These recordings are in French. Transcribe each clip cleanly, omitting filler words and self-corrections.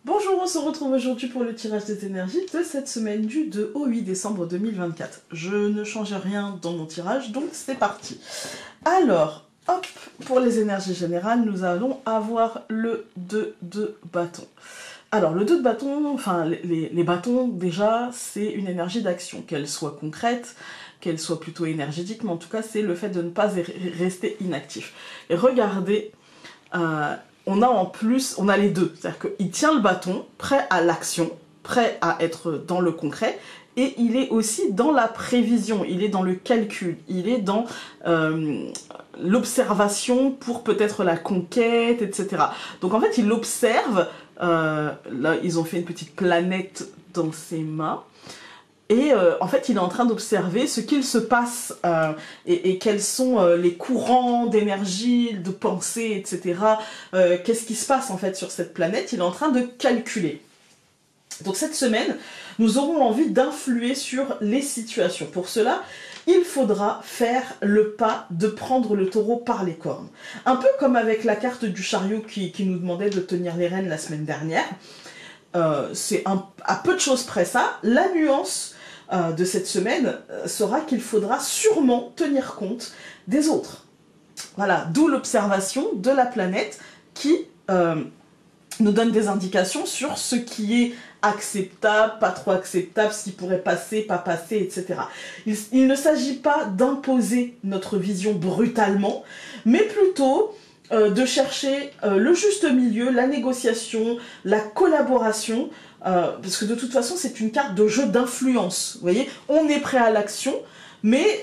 Bonjour, on se retrouve aujourd'hui pour le tirage des énergies de cette semaine du 2 au 8 décembre 2024. Je ne change rien dans mon tirage, donc c'est parti. Alors, hop, pour les énergies générales, nous allons avoir le 2 de bâton. Alors, le 2 de bâton, enfin, les bâtons, déjà, c'est une énergie d'action, qu'elle soit concrète, qu'elle soit plutôt énergétique, mais en tout cas, c'est le fait de ne pas rester inactif. Et regardez, on a en plus, on a les deux, c'est-à-dire qu'il tient le bâton, prêt à l'action, prêt à être dans le concret, et il est aussi dans la prévision, il est dans le calcul, il est dans l'observation pour peut-être la conquête, etc. Donc en fait, il observe, là ils ont fait une petite planète dans ses mains, et en fait, il est en train d'observer ce qu'il se passe et quels sont les courants d'énergie, de pensée, etc. Qu'est-ce qui se passe en fait sur cette planète? Il est en train de calculer. Donc cette semaine, nous aurons envie d'influer sur les situations. Pour cela, il faudra faire le pas de prendre le taureau par les cornes. Un peu comme avec la carte du chariot qui nous demandait de tenir les rênes la semaine dernière. C'est à peu de choses près ça. La nuance de cette semaine sera qu'il faudra sûrement tenir compte des autres. Voilà, d'où l'observation de la planète qui nous donne des indications sur ce qui est acceptable, pas trop acceptable, ce qui pourrait passer, pas passer, etc. Il ne s'agit pas d'imposer notre vision brutalement, mais plutôt de chercher le juste milieu, la négociation, la collaboration, parce que de toute façon c'est une carte de jeu d'influence. Vous voyez, on est prêt à l'action, mais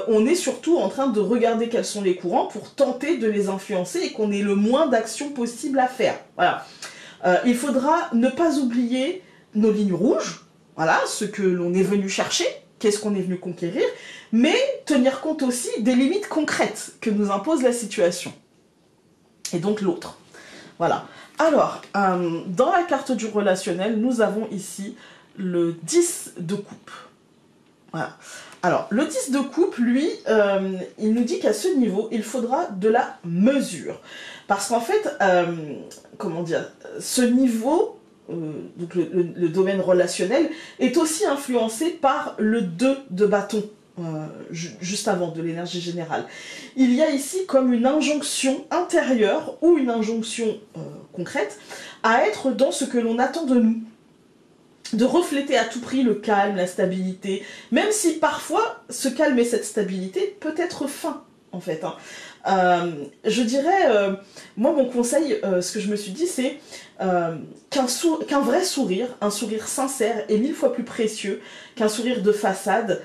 on est surtout en train de regarder quels sont les courants pour tenter de les influencer et qu'on ait le moins d'actions possibles à faire. Voilà. Il faudra ne pas oublier nos lignes rouges, voilà, ce que l'on est venu chercher, qu'est-ce qu'on est venu conquérir, mais tenir compte aussi des limites concrètes que nous impose la situation. Et donc l'autre. Voilà. Alors, dans la carte du relationnel, nous avons ici le 10 de coupe. Voilà. Alors, le 10 de coupe, lui, il nous dit qu'à ce niveau, il faudra de la mesure. Parce qu'en fait, comment dire, ce niveau, donc le domaine relationnel, est aussi influencé par le 2 de bâton. Juste avant de l'énergie générale. Il y a ici comme une injonction intérieure ou une injonction concrète à être dans ce que l'on attend de nous. De refléter à tout prix le calme, la stabilité, même si parfois ce calme et cette stabilité peut être feint en fait. Je dirais, moi mon conseil, ce que je me suis dit, c'est qu'un vrai sourire, un sourire sincère est 1000 fois plus précieux qu'un sourire de façade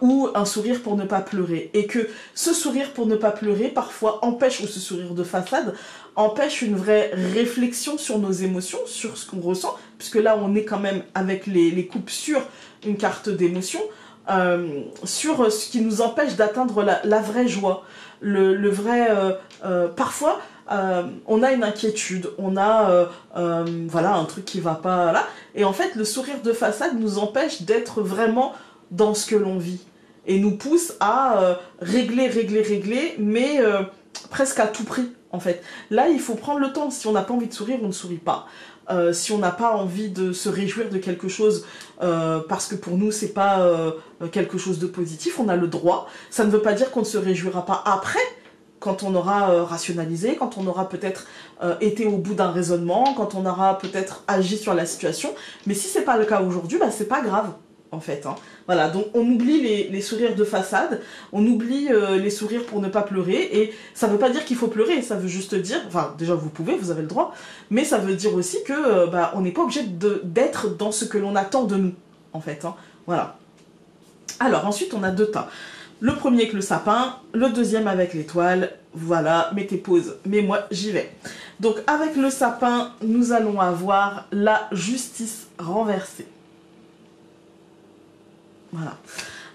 ou un sourire pour ne pas pleurer. Et que ce sourire pour ne pas pleurer, parfois empêche, ou ce sourire de façade, empêche une vraie réflexion sur nos émotions, sur ce qu'on ressent, puisque là on est quand même avec les coupes sur une carte d'émotion, sur ce qui nous empêche d'atteindre la vraie joie, le vrai... parfois, on a une inquiétude, on a voilà, un truc qui va pas là, et en fait le sourire de façade nous empêche d'être vraiment dans ce que l'on vit, et nous pousse à régler, mais presque à tout prix en fait. Là il faut prendre le temps, si on n'a pas envie de sourire, on ne sourit pas. Si on n'a pas envie de se réjouir de quelque chose parce que pour nous c'est pas quelque chose de positif, on a le droit. Ça ne veut pas dire qu'on ne se réjouira pas après, quand on aura rationalisé, quand on aura peut-être été au bout d'un raisonnement, quand on aura peut-être agi sur la situation. Mais si c'est pas le cas aujourd'hui, bah c'est pas grave en fait. Voilà, donc on oublie les sourires de façade, on oublie les sourires pour ne pas pleurer, et ça veut pas dire qu'il faut pleurer, ça veut juste dire, enfin déjà vous pouvez, vous avez le droit, mais ça veut dire aussi que on n'est pas obligé d'être dans ce que l'on attend de nous, en fait. Voilà. Alors ensuite on a deux tas. Le premier avec le sapin, le deuxième avec l'étoile. Voilà, mettez pause, mais moi j'y vais. Donc avec le sapin, nous allons avoir la justice renversée. Voilà.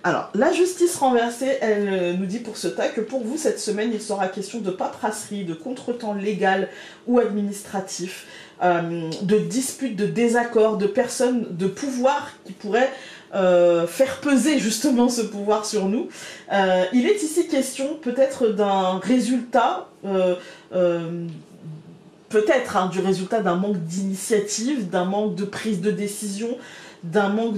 Alors, la justice renversée, elle nous dit pour ce tas que pour vous, cette semaine, il sera question de paperasserie, de contretemps légal ou administratif, de disputes, de désaccords, de personnes de pouvoir qui pourraient faire peser justement ce pouvoir sur nous. Il est ici question peut-être d'un résultat peut-être hein, du résultat d'un manque d'initiative, d'un manque de prise de décision, d'un manque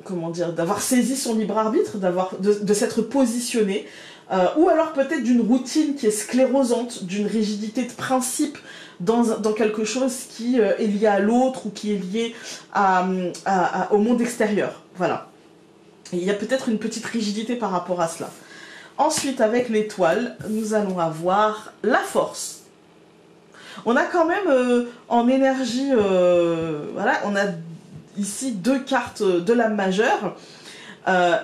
comment dire, d'avoir saisi son libre arbitre, de s'être positionné, ou alors peut-être d'une routine qui est sclérosante, d'une rigidité de principe dans quelque chose qui est lié à l'autre ou qui est lié au monde extérieur. Voilà. Et il y a peut-être une petite rigidité par rapport à cela. Ensuite, avec l'étoile, nous allons avoir la force. On a quand même en énergie, voilà, on a ici 2 cartes de l'âme majeure.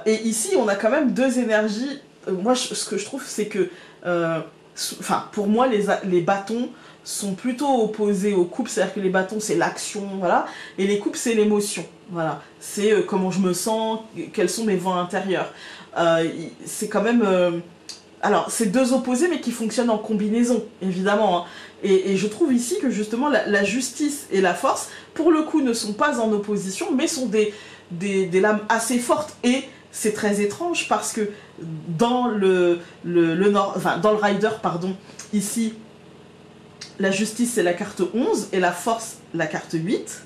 Et ici, on a quand même 2 énergies. Moi, ce que je trouve, c'est que, pour moi, les bâtons sont plutôt opposés aux coupes. C'est-à-dire que les bâtons, c'est l'action, voilà. Et les coupes, c'est l'émotion, voilà. C'est comment je me sens, quels sont mes vents intérieurs. C'est quand même... alors, c'est 2 opposés, mais qui fonctionnent en combinaison, évidemment. Hein. Et je trouve ici que, justement, la justice et la force, pour le coup, ne sont pas en opposition, mais sont des lames assez fortes. Et c'est très étrange, parce que dans le rider, pardon, ici, la justice, c'est la carte 11, et la force, la carte 8.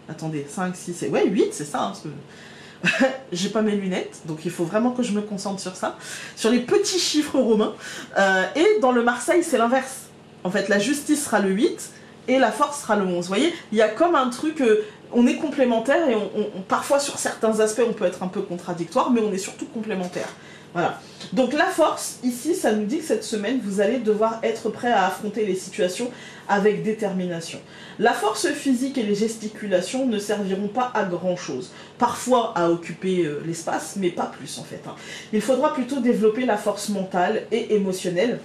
Attendez, 5, 6, et... ouais, 8, c'est ça, hein, parce que... j'ai pas mes lunettes, donc il faut vraiment que je me concentre sur ça, sur les petits chiffres romains. Et dans le Marseille, c'est l'inverse. En fait, la justice sera le 8 et la force sera le 11. Vous voyez, il y a comme un truc, on est complémentaires et parfois sur certains aspects on peut être un peu contradictoire, mais on est surtout complémentaires. Voilà. Donc la force, ici, ça nous dit que cette semaine, vous allez devoir être prêt à affronter les situations avec détermination. La force physique et les gesticulations ne serviront pas à grand chose. Parfois à occuper l'espace, mais pas plus en fait. Hein. Il faudra plutôt développer la force mentale et émotionnelle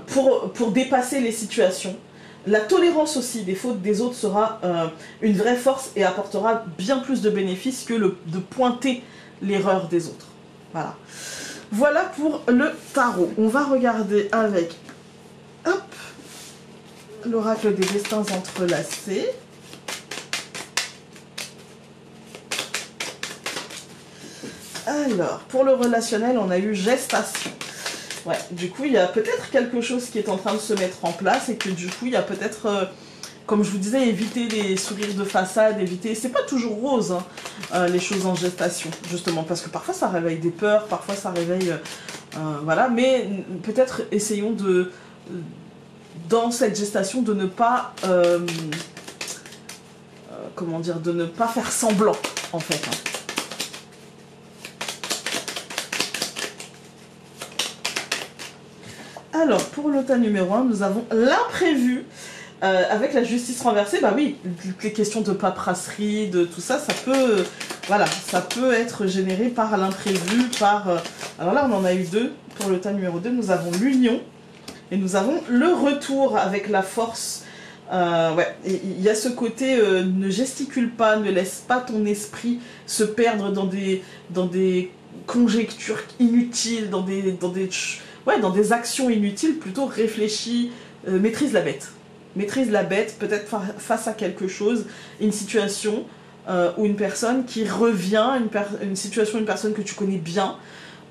pour dépasser les situations. La tolérance aussi des fautes des autres sera une vraie force et apportera bien plus de bénéfices que de pointer l'erreur des autres. Voilà. Voilà pour le tarot. On va regarder avec l'oracle des destins entrelacés. Alors, pour le relationnel, on a eu gestation. Ouais, du coup, il y a peut-être quelque chose qui est en train de se mettre en place et que du coup, il y a peut-être... comme je vous disais, éviter les sourires de façade, éviter... C'est pas toujours rose, hein, les choses en gestation, justement, parce que parfois ça réveille des peurs, parfois ça réveille... voilà, mais peut-être essayons de... dans cette gestation, de ne pas... comment dire, de ne pas faire semblant, en fait. Hein. Alors, pour le tas numéro 1, nous avons l'imprévu. Avec la justice renversée, bah oui, les questions de paperasserie, de tout ça, ça peut, voilà, ça peut être généré par l'imprévu, par... alors là, on en a eu 2. Pour le tas numéro 2, nous avons l'union et nous avons le retour avec la force. Ouais, il y a ce côté, ne gesticule pas, ne laisse pas ton esprit se perdre dans des conjectures inutiles, dans des actions inutiles, plutôt réfléchis, maîtrise la bête. Maîtrise la bête, peut-être face à quelque chose, une situation ou une personne qui revient, une situation, une personne que tu connais bien,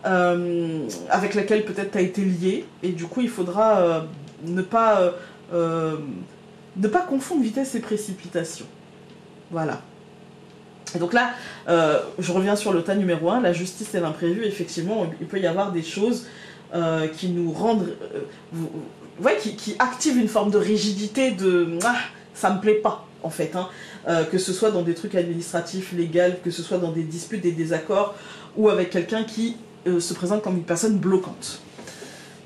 avec laquelle peut-être tu as été lié, et du coup il faudra ne pas confondre vitesse et précipitation. Voilà. Et donc là, je reviens sur le tas numéro 1, la justice et l'imprévu, effectivement, il peut y avoir des choses qui nous rendent... ouais, qui active une forme de rigidité, de ça me plaît pas en fait, hein. Que ce soit dans des trucs administratifs, légaux, que ce soit dans des disputes, des désaccords, ou avec quelqu'un qui se présente comme une personne bloquante.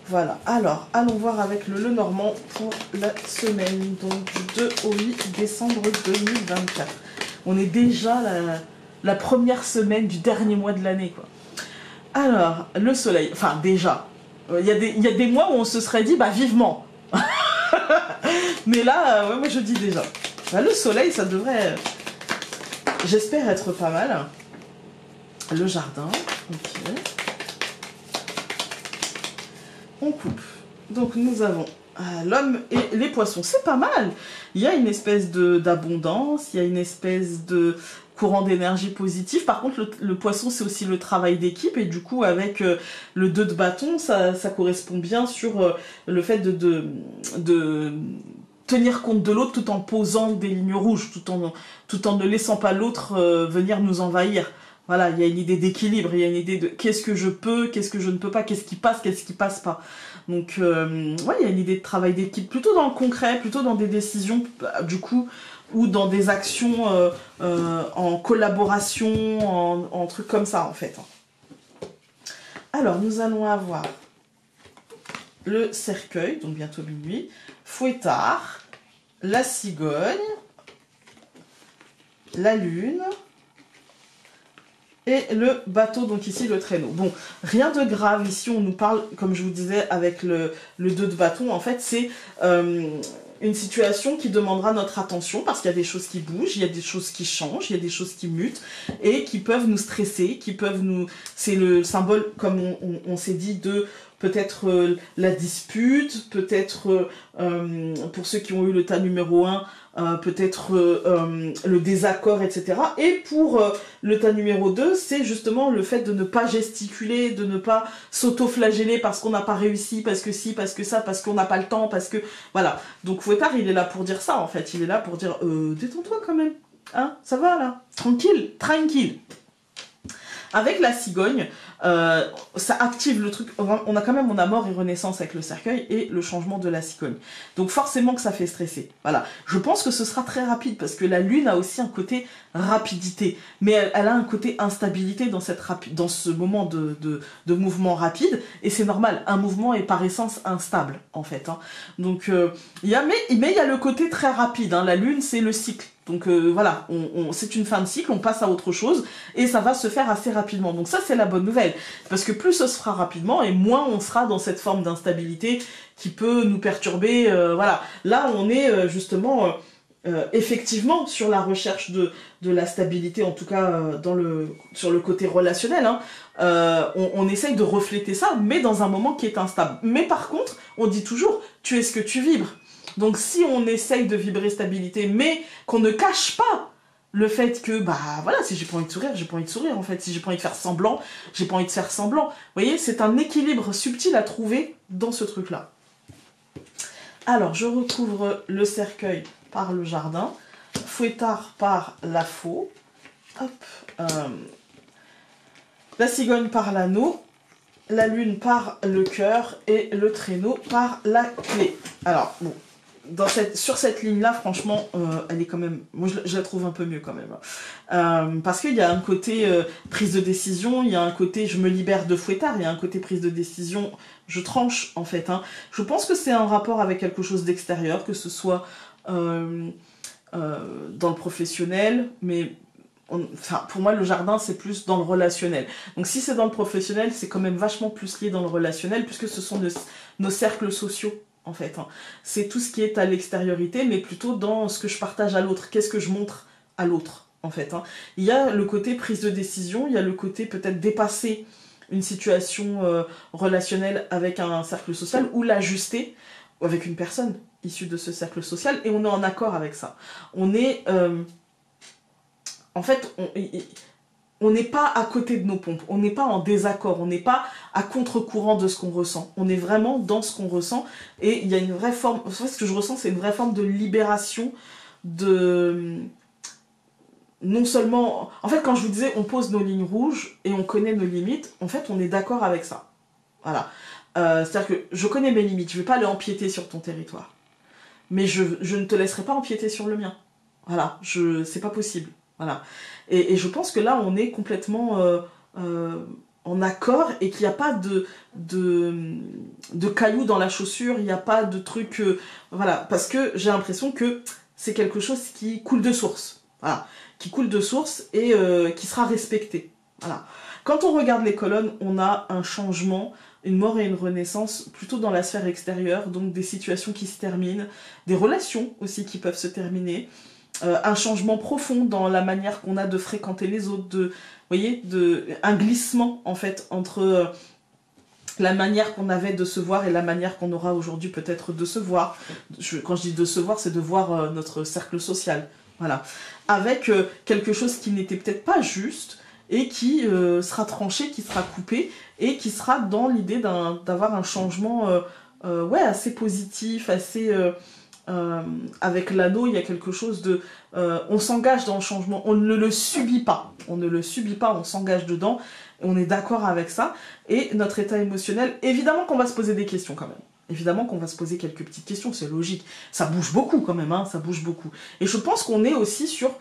Voilà, alors allons voir avec le Lenormand pour la semaine, donc du 2 au 8 décembre 2024. On est déjà la première semaine du dernier mois de l'année, quoi. Alors, le soleil, enfin déjà... Il y a des mois où on se serait dit, bah vivement. Mais là, ouais, moi je dis déjà. Bah, le soleil, ça devrait, j'espère, être pas mal. Le jardin, ok. On coupe. Donc nous avons l'homme et les poissons. C'est pas mal. Il y a une espèce d'abondance, il y a une espèce de courant d'énergie positif. Par contre, le poisson, c'est aussi le travail d'équipe. Et du coup, avec le 2 de bâton, ça correspond bien sur le fait de tenir compte de l'autre tout en posant des lignes rouges, tout en ne laissant pas l'autre venir nous envahir. Voilà, il y a une idée d'équilibre, il y a une idée de qu'est-ce que je peux, qu'est-ce que je ne peux pas, qu'est-ce qui passe pas. Donc, ouais, il y a une idée de travail d'équipe, plutôt dans le concret, plutôt dans des décisions, du coup, ou dans des actions en collaboration, en trucs comme ça, en fait. Alors, nous allons avoir le cercueil, donc bientôt minuit, Fouettard, la cigogne, la lune... et le bateau, donc ici le traîneau. Bon, rien de grave, ici on nous parle, comme je vous disais, avec le 2 de bâton, en fait c'est une situation qui demandera notre attention, parce qu'il y a des choses qui bougent, il y a des choses qui changent, il y a des choses qui mutent, et qui peuvent nous stresser, qui peuvent nous... C'est le symbole, comme on s'est dit, de peut-être la dispute, peut-être, pour ceux qui ont eu le tas numéro 1, peut-être le désaccord, etc. Et pour le tas numéro 2, c'est justement le fait de ne pas gesticuler, de ne pas s'auto-flageller parce qu'on n'a pas réussi, parce que si, parce que ça, parce qu'on n'a pas le temps, parce que... Voilà. Donc Fouettard, il est là pour dire ça, en fait. Il est là pour dire, détends-toi quand même. Hein, ça va, là. Tranquille, tranquille. Avec la cigogne, ça active le truc. On a mort et renaissance avec le cercueil et le changement de la cigogne. Donc forcément que ça fait stresser. Voilà. Je pense que ce sera très rapide parce que la lune a aussi un côté rapidité, mais elle a un côté instabilité dans ce moment de mouvement rapide, et c'est normal. Un mouvement est par essence instable en fait. Hein. Donc il y a le côté très rapide. Hein. La lune, c'est le cycle. Donc voilà, c'est une fin de cycle, on passe à autre chose, et ça va se faire assez rapidement. Donc ça, c'est la bonne nouvelle, parce que plus ce sera rapidement, et moins on sera dans cette forme d'instabilité qui peut nous perturber. Voilà, là on est justement effectivement sur la recherche de la stabilité, en tout cas sur le côté relationnel. Hein. On essaye de refléter ça, mais dans un moment qui est instable. Mais par contre, on dit toujours, tu es ce que tu vibres. Donc si on essaye de vibrer stabilité, mais qu'on ne cache pas le fait que, bah voilà, si j'ai pas envie de sourire, j'ai pas envie de sourire en fait. Si j'ai pas envie de faire semblant, j'ai pas envie de faire semblant. Vous voyez, c'est un équilibre subtil à trouver dans ce truc-là. Alors, je recouvre le cercueil par le jardin, Fouettard par la faux, hop, la cigogne par l'anneau, la lune par le cœur et le traîneau par la clé. Alors, bon. Sur cette ligne-là, franchement, elle est quand même... Moi, je la trouve un peu mieux quand même. Parce qu'il y a un côté prise de décision, il y a un côté je me libère de Fouettard, il y a un côté prise de décision, je tranche en fait. Hein. Je pense que c'est en rapport avec quelque chose d'extérieur, que ce soit dans le professionnel, mais... Enfin, pour moi, le jardin, c'est plus dans le relationnel. Donc si c'est dans le professionnel, c'est quand même vachement plus lié dans le relationnel, puisque ce sont nos cercles sociaux. En fait, hein. C'est tout ce qui est à l'extériorité, mais plutôt dans ce que je partage à l'autre. Qu'est-ce que je montre à l'autre, en fait. Hein. Il y a le côté prise de décision, il y a le côté peut-être dépasser une situation relationnelle avec un cercle social, ou l'ajuster avec une personne issue de ce cercle social, et on est en accord avec ça. On est... en fait, on n'est pas à côté de nos pompes, on n'est pas en désaccord, on n'est pas à contre-courant de ce qu'on ressent. On est vraiment dans ce qu'on ressent, et il y a une vraie forme, en fait, ce que je ressens, c'est une vraie forme de libération, non seulement... En fait, quand je vous disais, on pose nos lignes rouges, et on connaît nos limites, en fait, on est d'accord avec ça. Voilà. C'est-à-dire que je connais mes limites, je ne vais pas aller empiéter sur ton territoire. Mais je ne te laisserai pas empiéter sur le mien. Voilà, c'est pas possible. Voilà. Et je pense que là, on est complètement en accord, et qu'il n'y a pas de cailloux dans la chaussure, il n'y a pas de truc... voilà, parce que j'ai l'impression que c'est quelque chose qui coule de source. Voilà, qui coule de source et qui sera respecté. Voilà. Quand on regarde les colonnes, on a un changement, une mort et une renaissance plutôt dans la sphère extérieure, donc des situations qui se terminent, des relations aussi qui peuvent se terminer, un changement profond dans la manière qu'on a de fréquenter les autres, vous voyez, un glissement en fait entre la manière qu'on avait de se voir et la manière qu'on aura aujourd'hui peut-être de se voir. Quand je dis de se voir, c'est de voir notre cercle social. Voilà. Avec quelque chose qui n'était peut-être pas juste et qui sera tranché, qui sera coupé et qui sera dans l'idée d'avoir un changement ouais, assez positif, assez... avec l'anneau, il y a quelque chose de... on s'engage dans le changement, on ne le subit pas. On ne le subit pas, on s'engage dedans. On est d'accord avec ça. Et notre état émotionnel, évidemment qu'on va se poser des questions quand même. Évidemment qu'on va se poser quelques petites questions, c'est logique. Ça bouge beaucoup quand même, hein, ça bouge beaucoup. Et je pense qu'on est aussi sur...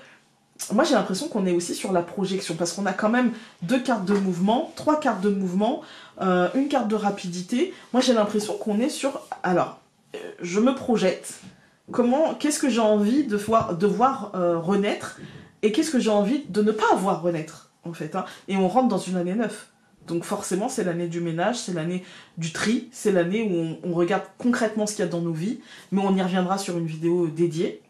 Moi j'ai l'impression qu'on est aussi sur la projection, parce qu'on a quand même 2 cartes de mouvement, 3 cartes de mouvement, une carte de rapidité. Moi j'ai l'impression qu'on est sur... Alors, je me projette. Qu'est-ce que j'ai envie de voir renaître, et qu'est-ce que j'ai envie de ne pas voir renaître en fait, hein. Et on rentre dans une année 9. Donc forcément, c'est l'année du ménage, c'est l'année du tri, c'est l'année où on regarde concrètement ce qu'il y a dans nos vies, mais on y reviendra sur une vidéo dédiée.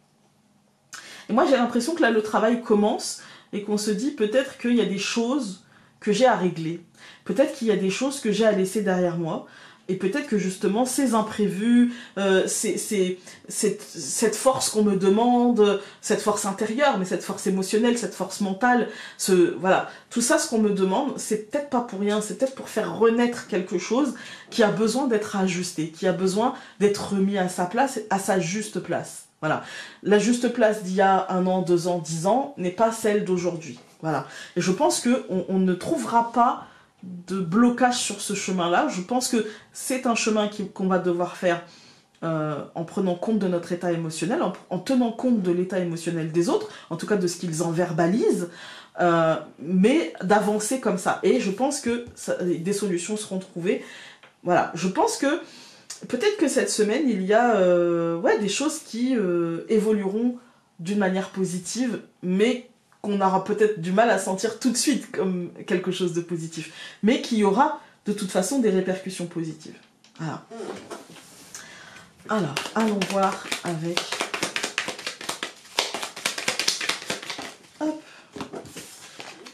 Et moi, j'ai l'impression que là, le travail commence et qu'on se dit peut-être qu'il y a des choses que j'ai à régler. Peut-être qu'il y a des choses que j'ai à laisser derrière moi. Et peut-être que justement, ces imprévus, cette force qu'on me demande, cette force intérieure, mais cette force émotionnelle, cette force mentale, voilà, tout ça, ce qu'on me demande, c'est peut-être pas pour rien, c'est peut-être pour faire renaître quelque chose qui a besoin d'être ajusté, qui a besoin d'être remis à sa place, à sa juste place. Voilà. La juste place d'il y a 1 an, 2 ans, 10 ans n'est pas celle d'aujourd'hui. Voilà. Et je pense qu'on ne trouvera pas de blocage sur ce chemin-là. Je pense que c'est un chemin qu'on va devoir faire en prenant compte de notre état émotionnel, en tenant compte de l'état émotionnel des autres, en tout cas de ce qu'ils en verbalisent, mais d'avancer comme ça. Et je pense que des solutions seront trouvées. Voilà, je pense que peut-être que cette semaine, il y a ouais, des choses qui évolueront d'une manière positive, mais qu'on aura peut-être du mal à sentir tout de suite comme quelque chose de positif, mais qui aura de toute façon des répercussions positives. Voilà. Alors, allons voir avec... Hop.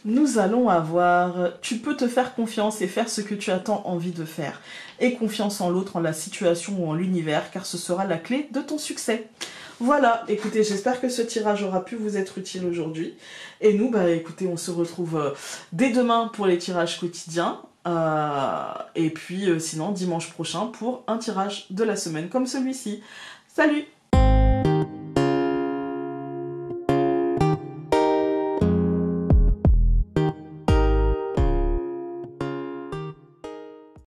Nous allons avoir... Tu peux te faire confiance et faire ce que tu as tant envie de faire. Et confiance en l'autre, en la situation ou en l'univers, car ce sera la clé de ton succès. Voilà, écoutez, j'espère que ce tirage aura pu vous être utile aujourd'hui. Et nous, bah écoutez, on se retrouve dès demain pour les tirages quotidiens. Et puis sinon, dimanche prochain pour un tirage de la semaine comme celui-ci. Salut!